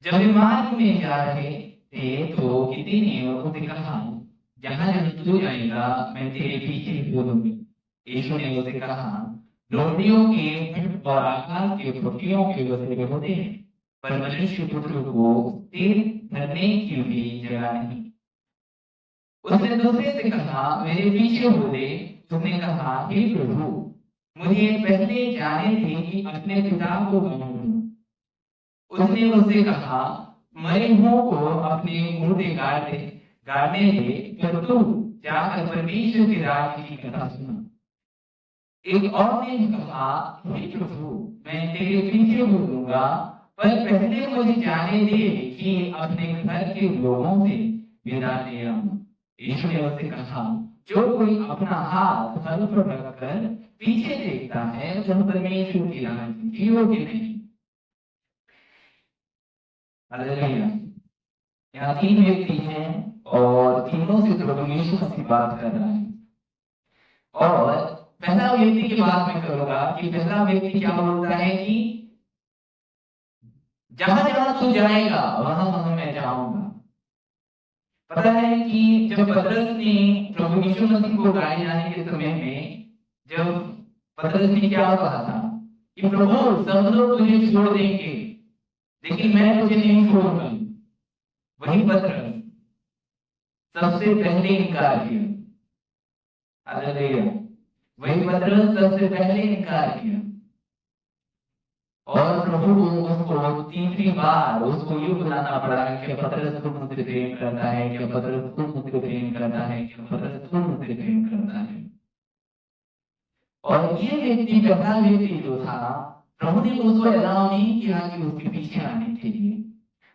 जब वे मार्ग में जा रहे थे तो किसी ने उनसे कहा, जहाँ जहाँ तू जाएगा मैं तेरे पीछे बोलूंगी। यीशु ने उसे कहा, लोमड़ियों के झुंड और आकाश के पक्षियों के बसेरे होते हैं, पर मनुष्य पुत्र को सिर धरने की भी जगह नहीं। उसने दूसरे से कहा, मेरे पीछे हो ले। उसने कहा, हे प्रभु, मुझे पहले जाने थे कि अपने पिता को मानूं। उसने उससे कहा, मरे हुओं को अपने मुर्दे गाड़ने दे, पर तू जाकर परमेश्वर के राज्य की कथा सुना। एक और ने कहा, हे प्रभु, मैं तेरे पीछे बोलूंगा, पर पहले मुझे जाने दे कि अपने घर के लोगों से विदा ले आऊं। यीशु ने उससे कहा, जो कोई अपना हाथ हल पर रखकर पीछे देखता है वह परमेश्वर की राज्य की योग्य नहीं। हालेलुया। यहाँ 3 व्यक्ति हैं और तीनों से प्रभु यीशु मसीह बात कर रहा है। और पहला व्यक्ति की बात मैं करूंगा कि पहला व्यक्ति क्या बोलता है कि जहां जहां तू जाएगा वहां वहां मैं जाऊंगा। पता है कि जब पतरस ने प्रभु यीशु मसीह को गाड़ी जाने के समय में, जब पतरस ने क्या कहा था कि प्रभु सब लोग तुझे छोड़ देंगे लेकिन मैं तुझे नहीं छोड़ूंगा, वही पतरस सबसे पहले इनकार किया। हालेलुया। वही पतरस सबसे पहले इनकार किया और प्रभु को उसको तीसरी बार उसको ये बुलाना पड़ा कि पतरस तू मुझसे प्रेम करता है, क्या पतरस तू मुझसे प्रेम करता है, क्या पतरस तू मुझसे प्रेम करता है। और ये व्यक्ति पहला व्यक्ति जो था, प्रभु ने उसको अलाउ नहीं किया कि उसके पीछे आने के लिए।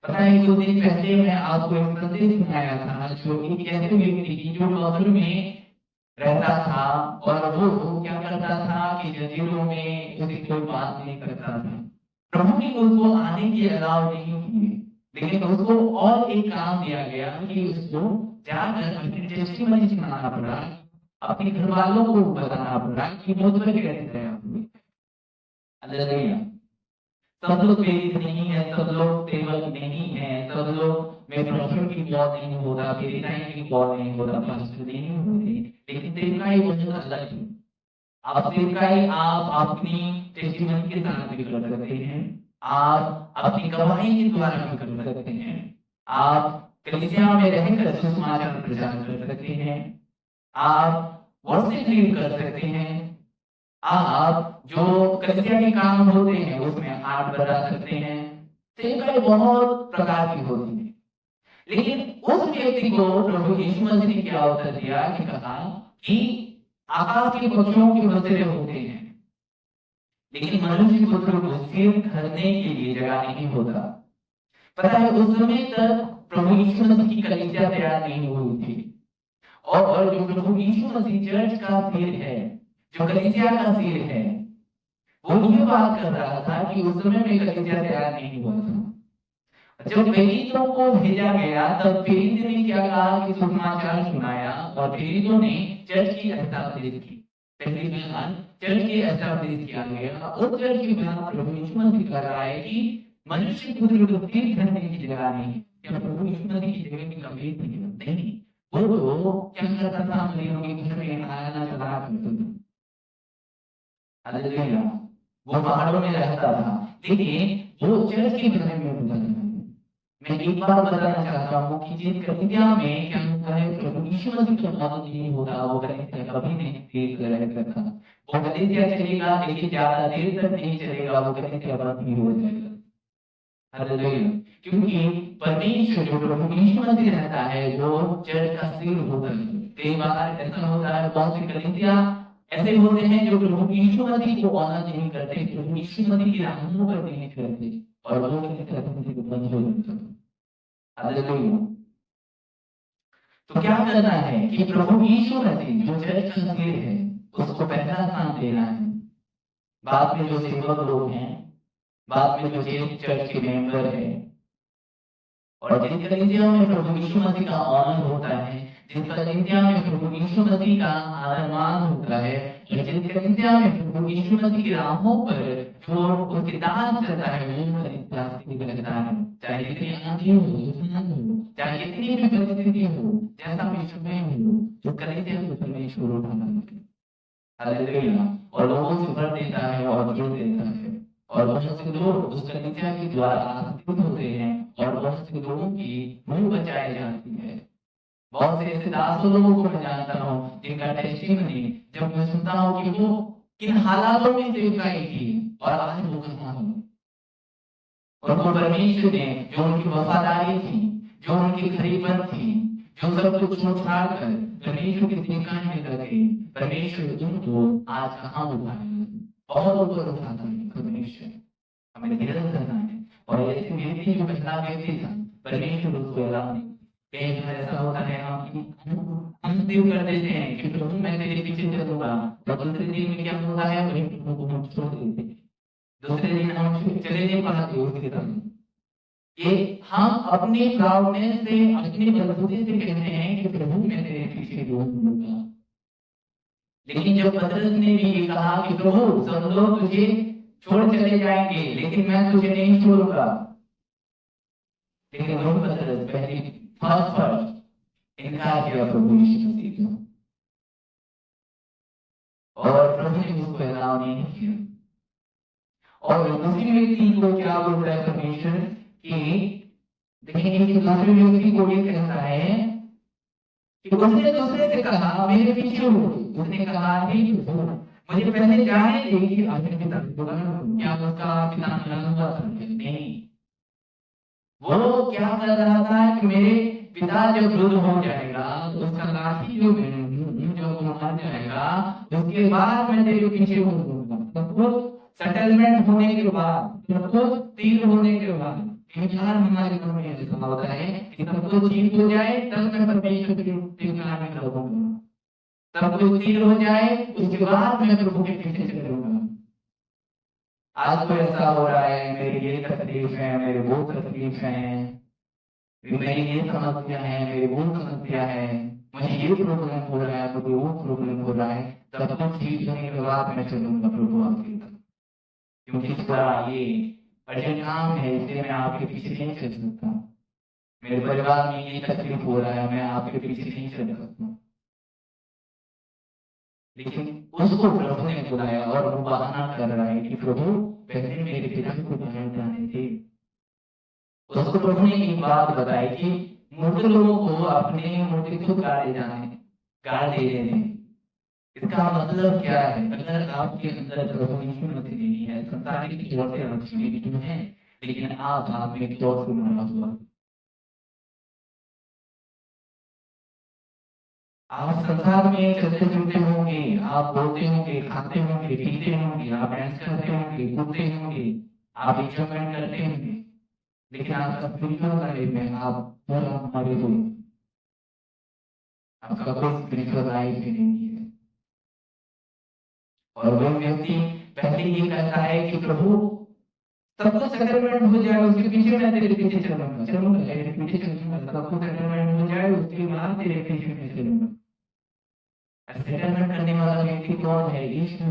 पता है कुछ दिन पहले मैं आपको एक संदेश सुनाया था जो एक ऐसे व्यक्ति की जो कब्र में रहता था और वो क्या करता था कि जंजीरों में उसे कोई बात नहीं करता था। प्रभु ने उसको आने की अलाउ नहीं की, लेकिन उसको और एक काम दिया गया कि उसको जाकर अपनी टेस्टिमनी सुनाना पड़ा, अपने घर वालों को बताना पड़ा कि मुझ पर कैसे है। हालेलुया। सब लोग प्रेरित नहीं है, सब लोग सेवक नहीं है, सब लोग में प्रॉफिट की कॉल नहीं होता, प्रेरिताई की कॉल नहीं होता, पास्टर नहीं होती, लेकिन सेवकाई बहुत अलग है। आप सेवकाई आप अपनी टेस्टिमनी के साथ भी कर सकते हैं, आप अपनी गवाही के द्वारा भी कर सकते हैं, आप कलीसिया में रहकर सुसमाचार प्रचार कर सकते हैं, आप वर्शिप लीड कर सकते हैं, आप जो कलीसिया के काम होते हैं उसमें आर्ट बना सकते हैं। सेवकाई बहुत प्रकार की होती है, लेकिन उस व्यक्ति को प्रभु यीशु मसीह ने क्या उत्तर दिया कि कहा कि आकाश के पक्षियों के बसेरे होते हैं, लेकिन मनुष्य पुत्र को सिर धरने के लिए जगह नहीं होता। पता है उस समय तक प्रभु यीशु मसीह की कलीसिया तैयार नहीं हुई थी, और जो प्रभु यीशु मसीह चर्च का सिर है, जो कलीसिया का सिर है, वो ये बात कर रहा था कि उस समय में कलीसिया तैयार नहीं हुआ था। जब प्रेरितों को भेजा गया तब प्रेरित ने क्या कहा कि सुसमाचार सुनाया और प्रेरितों ने चर्च की स्थापना की। पहली बार चर्च की स्थापना किया गया। उस चर्च की बात प्रभु यीशु मसीह कर रहा है कि मनुष्य पुत्र को सिर धरने की जगह नहीं, क्या प्रभु यीशु मसीह की जगह की कमी नहीं। वो तो क्या करता था, मरीजों के घर में आना चला करता था। हालेलुया। वो पहाड़ों में रहता था, लेकिन वो चर्च के बारे में बोलता था। मैं एक बार बताना चाहता हूँ कि जिस कलीसिया में क्या होता है, प्रभु यीशु मसीह का नाम नहीं होता, वो कलीसिया कभी नहीं ठीक रहेगा। वो कलीसिया चलेगा लेकिन ज्यादा देर तक नहीं चलेगा, वो कलीसिया बंद ही हो जाएगा। हालेलुया। क्योंकि परमेश्वर जो प्रभु यीशु मसीह रहता है वो चर्च का सिर होता है। कई बार ऐसा होता है, बहुत सी कलीसिया ऐसे होते हैं जो प्रभु यीशु मसीह को ऑनर नहीं करते, प्रभु यीशु मसीह की राहों पर नहीं करते, और वो कलीसिया बंद हो जाता है। हालेलुया। तो क्या करना है कि प्रभु यीशु मसीह जो चर्च का सिर है उसको पहला स्थान देना है। बाद में जो सेवक लोग हैं, बाद में जो चर्च के मेंबर है, और जिस कलीसिया में प्रभु यीशु मसीह का ऑनर होता है, जिस कलीसिया में प्रभु यीशु मसीह का आदर मान होता है, जिस कलीसिया में प्रभु यीशु मसीह की राहों पर जो उसके दांत चलता है वो प्लास्टिक लगता है, चाहे जितनी आंधी हो तूफान हो, चाहे कितनी भी परिस्थिति हो, जैसा भी समय हो, जो करते हैं वो परमेश्वर उठाना है। हालेलुया। और लोगों से भर देता है और जोड़ देता है, और बहुत से लोग उस कलीसिया के द्वारा आशीषित होते हैं और बहुत से लोगों की मुंह बचाई जाती है। बहुत से ऐसे दासों लोगों को मैं जानता हूँ जिनका टेस्टिमनी जब मैं सुनता हूँ कि वो किन हालातों में सेवकाई की और आज वो कहाँ हो। उनको परमेश्वर ने जो उनकी वफादारी थी, जो उनकी खरीबन थी, जो सब कुछ छोड़ कर परमेश्वर की सेवकाई में लगे, परमेश्वर उनको आज कहाँ उठाया, बहुत ऊपर उठाता है परमेश्वर। हमें धीरज करना है। और ऐसे व्यक्ति जो पहला व्यक्ति था, परमेश्वर उसको अलाउ नहीं। कई बार ऐसा होता है हम देव कर देते हैं कि प्रभु मैं तेरे पीछे चलूंगा, और दूसरे दिन में क्या होता है, वही प्रभु को हम छोड़ देते हैं, दूसरे दिन हम चले नहीं पाते उसके तरफ। ये हम अपनी प्राउडनेस से, अपनी बलबूते से कहते हैं कि प्रभु मैं तेरे पीछे चलूंगा। लेकिन जब पतरस ने भी ये कहा कि प्रभु सब लोग तुझे छोड़ चले जाएंगे लेकिन मैं तुझे नहीं छोड़ूंगा, लेकिन रोम पतरस पहले फर्स्ट इनकार किया प्रभु यीशु मसीह का, और प्रभु ने उसको अलाउ नहीं किया। और दूसरी व्यक्ति को क्या बोलता है परमेश्वर कि देखेंगे कि दूसरे व्यक्ति को ये कहता है कि उसने दूसरे से कहा मेरे पीछे हो, उसने कहा हे मुझे पहले जाने दे कि अपने पिता को क्या उसका पिता मरा हुआ था? नहीं, वो क्या कर रहा था कि मेरे पिता जब वृद्ध हो जाएगा तो उसका लाठी जो जब मार जाएगा उसके बाद मैं तेरे पीछे होऊंगा। सब कुछ सेटलमेंट होने के बाद, सब कुछ तीर होने के बाद, इंतजार हमारे मन में ऐसा होता है कि सब कुछ ठीक हो जाए तब मैं परमेश्वर के सेवकाई में लगूंगा, सब कुछ तीर हो जाए उसके बाद मैं प्रभु के पीछे चलूंगा। आज तो ऐसा हो रहा है, मेरी ये तकलीफ है, मेरी वो तकलीफ है, मेरी ये समस्या है, मेरी वो समस्या है, मुझे ये प्रॉब्लम हो रहा है, मुझे वो प्रॉब्लम हो रहा है, सब कुछ ठीक होने के बाद मैं चलूंगा प्रभु आपके तरफ, क्योंकि थोड़ा ये अर्जेंट काम है इसलिए मैं आपके पीछे नहीं चल सकता, मेरे परिवार में ये तकलीफ हो रहा है, मैं आपके पीछे नहीं चल सकता। लेकिन उसको प्रभु ने बुलाया और वो बहाना कर रहा है कि प्रभु पहले मेरे पिता को बाहर जाने थे। उसको प्रभु ने एक बात बताई कि मूर्ख लोगों को अपने मूर्ति खुद गाड़े जाने, गाड़ दे देने। इसका मतलब क्या है? अगर आपके अंदर प्रभु यीशु मसीह नहीं है, संसारिक तौर से आप जीवित हैं, लेकिन आप आत्मिक तौर से मरा हुआ, आप संसार में चलते फिरते होंगे, आप बोलते होंगे, खाते होंगे, पीते होंगे, आप डांस करते होंगे, कूदते होंगे, आप एंजॉयमेंट करते होंगे, लेकिन आपका स्पिरिचुअल लाइफ में आप पूरा मरे हुए, आपका कोई स्पिरिचुअल लाइफ ही नहीं है। और वो व्यक्ति पहले ये कहता है कि प्रभु सब कुछ सेटलमेंट हो जाए उसके पीछे मैं तेरे पीछे चलूंगा, तेरे पीछे चलूंगा, सब कुछ सेटलमेंट हो जाए उसके बाद तेरे पीछे मैं चलूंगा। सेटलमेंट करने वाला व्यक्ति कौन है? यीशु।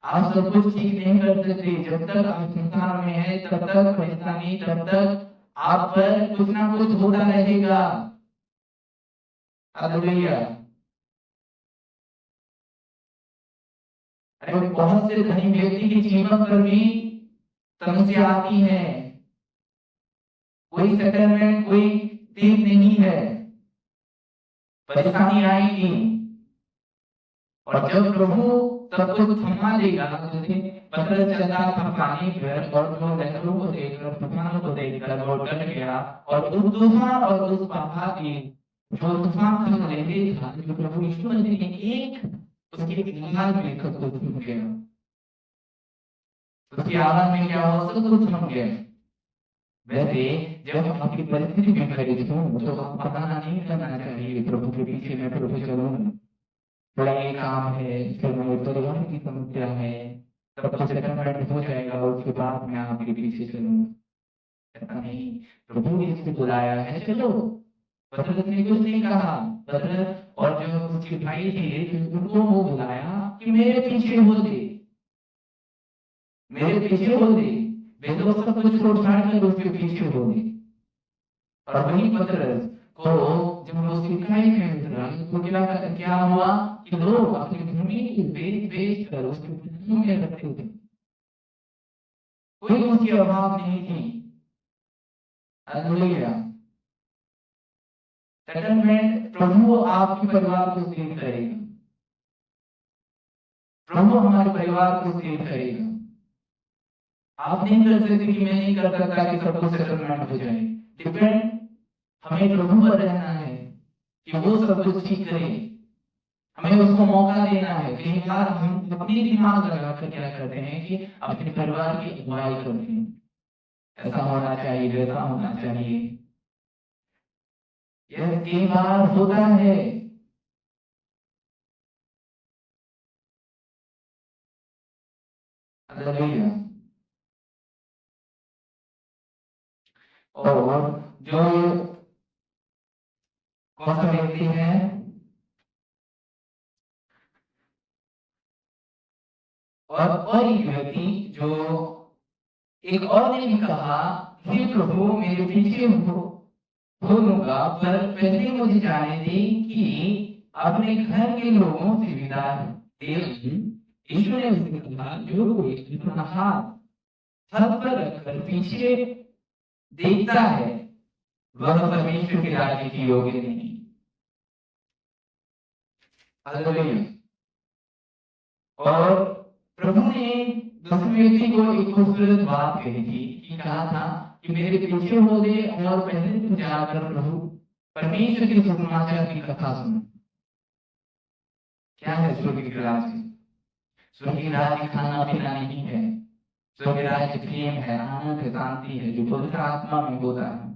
आप सब कुछ ठीक नहीं कर सकते, जब तक आप संसार में है तब तक परेशानी, तब तक आप पर कुछ ना कुछ होता रहेगा। हालेलुया। अरे बहुत से धनी व्यक्ति के जीवन पर भी समस्या आती है, कोई सेटलमेंट, कोई तीर नहीं है, परेशानी आएगी, और जब प्रभु सब कुछ थमा देगा, पतरस चला था पानी पर और जो लहरों को देखकर, तूफानों को देखकर वो डर गया, और उस तूफान और उस बहाव की जो तूफान था लहरें था, जो प्रभु यीशु मसीह ने एक उसकी आवाज में सब कुछ थम गया, उसकी आवाज में क्या हुआ? सब कुछ थम गया। वैसे जब हम आपकी परिस्थिति में खड़े हों तो हम बहाना नहीं करना चाहिए प्रभु के पीछे मैं प्रभु चलूंगा, थोड़ा ये काम है, परिवहन की समस्या है, सब कुछ सेटलमेंट हो जाएगा उसके बाद मैं आपके पीछे चलूंगा। ऐसा नहीं, प्रभु ने इसको बुलाया है, चलो। पतरस ने कुछ नहीं कहा, पतरस और जो उसके भाई थे उनको वो बुलाया कि मेरे पीछे हो दे, मेरे पीछे हो दे, वे तो सब कुछ छोड़ छाड़ कर उसके पीछे हो दे। और वही पतरस को जब वो सिखाई में उतरा तो क्या हुआ कि लोग अपनी भूमि को बेच बेच कर उसके भूमि में रखते थे, कोई उसकी अभाव नहीं थी। हालेलुया। सेटलमेंट प्रभु आपके परिवार को सेव करेगा, प्रभु हमारे परिवार को सेव करेगा। आप नहीं कर सकते कि मैं नहीं कर सकता कि सबको सेटलमेंट हो जाए। डिपेंड हमें प्रभु पर रहना है कि वो सब कुछ ठीक करे, हमें उसको मौका देना है। कई बार हम अपनी दिमाग लगाकर क्या करते हैं कि अपने परिवार की अगुवाई करते हैं, ऐसा होना चाहिए, वैसा होना चाहिए। यह कई बार होता है। हालेलुया। और जो कौन सा व्यक्ति है, और एक व्यक्ति जो एक और ने भी कहा, हे प्रभु मेरे पीछे हो लूंगा, पर पहले मुझे जाने दे कि अपने घर के लोगों से विदा दे। यीशु ने उससे कहा, जो कोई अपना हाथ छत पर रखकर पीछे देखता है वह परमेश्वर के राज्य के योग्य नहीं। हालेलुया। और प्रभु ने दूसरे व्यक्ति को एक खूबसूरत बात कही थी कि कहा था कि मेरे पीछे हो दे और पहले तुम जाकर प्रभु परमेश्वर के सुसमाचार की कथा सुनो। क्या है स्वर्ग के राज्य? स्वर्ग के राज्य खाना पीना नहीं है, स्वर्ग के राज्य प्रेम है, आनंद है, शांति है, जो पवित्र आत्मा में होता है।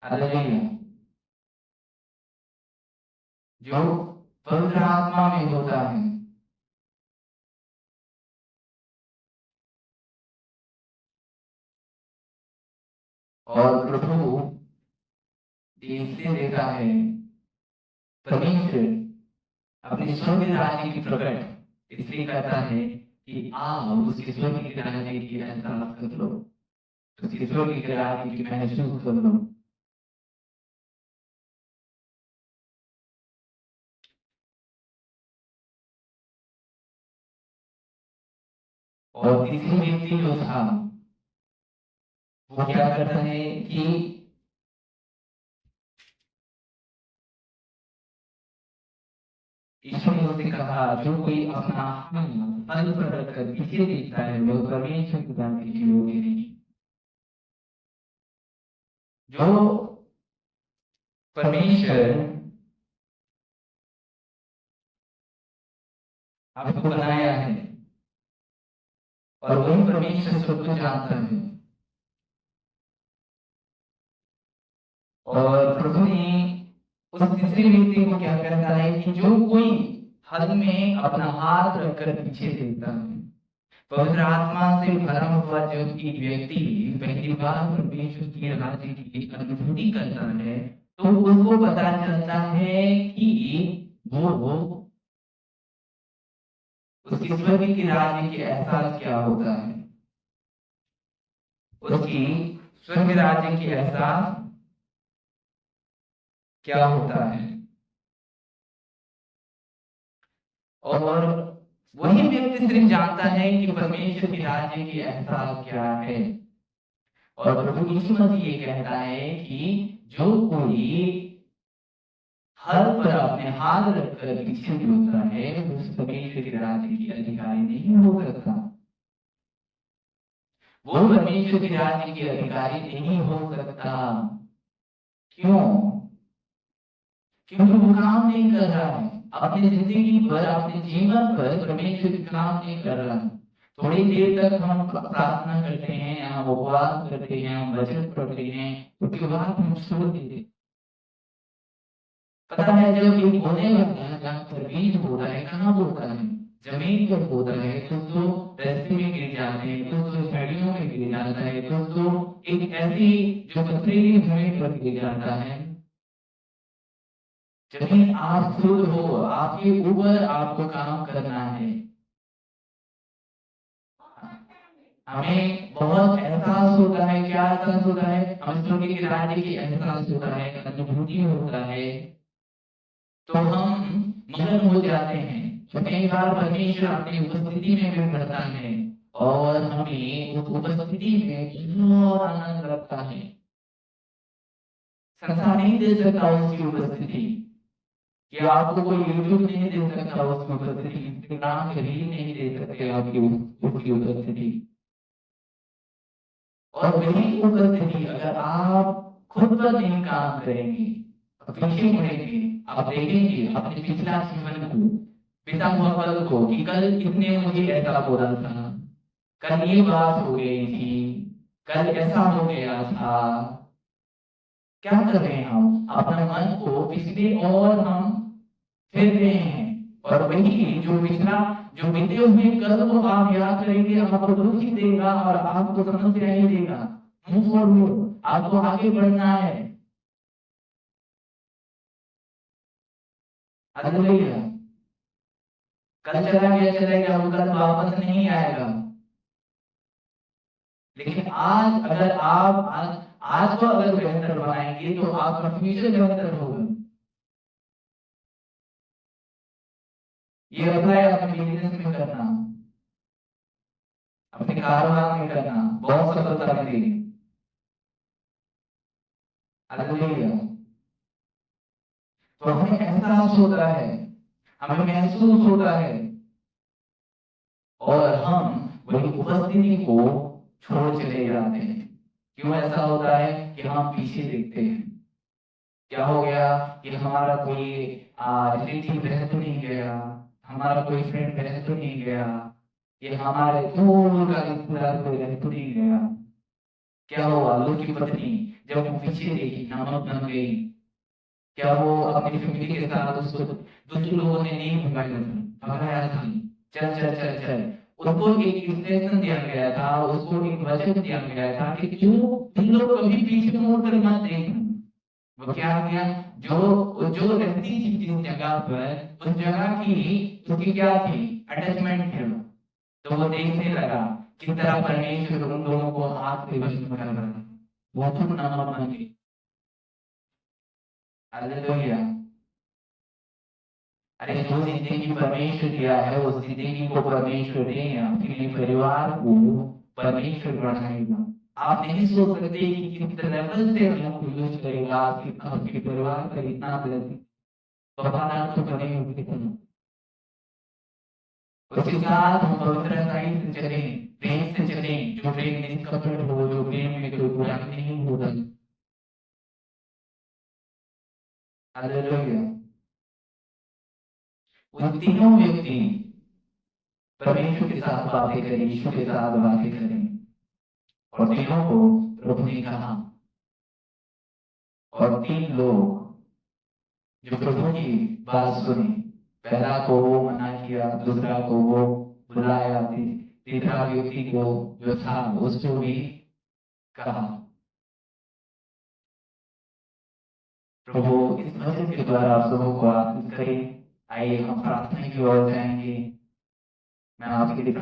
हालेलुया। जो पवित्र आत्मा में होता है। और प्रभु इसलिए देता है, परमेश्वर अपने स्वर्ग राज्य की प्रकट इसलिए करता है कि आप उसके स्वर्ग के राज्य की एहसास कर लो, उसके स्वर्ग के राज्य की महसूस कर लो। और तीसरी व्यक्ति जो था वो क्या करता है कि ईश्वर ने उससे कहा, जो कोई अपना फल पर रखकर पीछे देखता है वो परमेश्वर के राज्य के योग्य नहीं। जो परमेश्वर आपको बनाया है और वही परमेश्वर सब कुछ जानता है। और प्रभु ने उस तीसरे व्यक्ति को क्या कहता है कि जो कोई हल में अपना हाथ रखकर पीछे देखता है, पवित्र आत्मा से भरा हुआ जो एक व्यक्ति पहली बार परमेश्वर के राज्य की अनुभूति करता है, तो उसको पता चलता है कि वो उसकी स्वर्ग के राज्य के एहसास क्या होता है, उसकी स्वर्ग राज्य के एहसास क्या होता है। और वही व्यक्ति सिर्फ जानता है कि परमेश्वर के राज्य के एहसास क्या है। और प्रभु यीशु मसीह ये कहता है कि जो कोई हल पर अपने हाथ रखकर पीछे होता है उस परमेश्वर के राज्य की अधिकारी नहीं हो सकता। वो परमेश्वर के राज्य के अधिकारी नहीं हो सकता। क्यों? क्योंकि वो काम नहीं कर रहा है अपनी जिंदगी पर, अपने जीवन पर परमेश्वर का काम नहीं कर रहा है। थोड़ी देर तक हम प्रार्थना करते हैं, हम उपवास करते हैं, हम वचन पढ़ते हैं, उसके बाद हम छोड़ देते। पता है जब ये बोने लगता है जहाँ पर बीज होता है, कहाँ होता है? जमीन पर होता है, तो रास्ते में गिर जाते हैं, तो झाड़ियों में गिर जाता है, तो एक ऐसी जो पथरीली भूमि पर गिर जाता है। जमीन आप खुद हो, आपके ऊपर आपको काम करना है। हमें बहुत एहसास होता है। क्या एहसास होता है? हम स्वर्ग के राज्य की एहसास होता है, अनुभूति होता है, तो हम मगन हो जाते हैं। तो कई बार परमेश्वर अपनी उपस्थिति में भी करता है और हमें उस उपस्थिति में बहुत आनंद लगता है। संसार नहीं दे सकता उसकी उपस्थिति, कि आपको कोई यूट्यूब नहीं दे सकता उसकी उपस्थिति, इंस्टाग्राम कभी नहीं दे सकते आपकी उसकी उपस्थिति। और वही उपस्थिति अगर आप खुद पर नहीं काम करेंगे, पीछे मुड़ेंगे, आप देखेंगे अपने पिछला जीवन को, पिता हुआ कल को, कि कल इसने मुझे ऐसा बोला था, कल ये बात हो गई थी, कल ऐसा हो गया था। क्या कर रहे हैं हम? अपना मन को पिछले और हम फिर रहे हैं, और वही जो पिछला जो बीते हुए कल को आप याद करेंगे, आपको दुख ही देगा और आपको समस्या ही देगा। मुंह मोड़ लो, आपको आगे बढ़ना है। हालेलुया। कल चला गया, वो कल वापस नहीं आएगा। लेकिन आज अगर आप आज को अगर बेहतर बनाएंगे तो आपका फ्यूचर बेहतर होगा। ये अप्लाई अपने बिजनेस में करना, अपने कारोबार में करना, बहुत सफलता मिलेगी। हालेलुया। तो हमें एहसास होता है, हमें महसूस होता है, और हम वही उपस्थिति को छोड़ चले जाते हैं। क्यों ऐसा होता है कि हम पीछे देखते हैं? क्या हो गया कि हमारा कोई रिलेटिव रह तो नहीं गया, हमारा कोई फ्रेंड रह तो नहीं गया, ये हमारे दूर का रिश्तेदार कोई रह तो नहीं गया। क्या हुआ? लूत की पत्नी जब वो पीछे देखी, नामक बन गई, क्या वो अपनी फैमिली के साथ उसको दूसरे लोगों ने नहीं भगाया था? चल चल चल चल, उसको एक इंस्ट्रक्शन दिया गया था, उसको एक वचन दिया गया था कि तुम लोग कभी पीछे मुड़ कर मत देखना। वो क्या किया? जो जो रहती थी जिस जगह पर, उस जगह की उसकी क्या थी? अटैचमेंट थी। तो वो देखने लगा किस तरह परमेश्वर उन लोगों को हाथ से वश में कर रहा है। वो खुद नामक बन गई। हालेलुया। अरे जो जिंदगी परमेश्वर दिया है, उस जिंदगी को परमेश्वर देगा, अपने परिवार को परमेश्वर बढ़ाएगा। आप नहीं सोच सकते कि किस लेवल से आपको यूज करेगा, आपके परिवार का इतना ब्लेसिंग वफादार तो बने हुए थे। उसके साथ हम पवित्रताई से चले, प्रेम से चले, जो प्रेम निष्कपट हो, जो प्रेम में कोई बुराई नहीं होता। हालेलुया। उन तीनों व्यक्ति परमेश्वर के साथ बातें करें, यीशु के साथ बातें करें, और तीनों को प्रभु ने कहा, और तीन लोग जो प्रभु की बात सुनी, पहला को वो मना किया, दूसरा को वो बुलाया, तीसरा व्यक्ति को जो था उसको भी कहा। प्रभु इस वचन के द्वारा आप सबों को आशीष करें। आइए हम प्रार्थना की ओर जाएंगे। मैं आपके लिए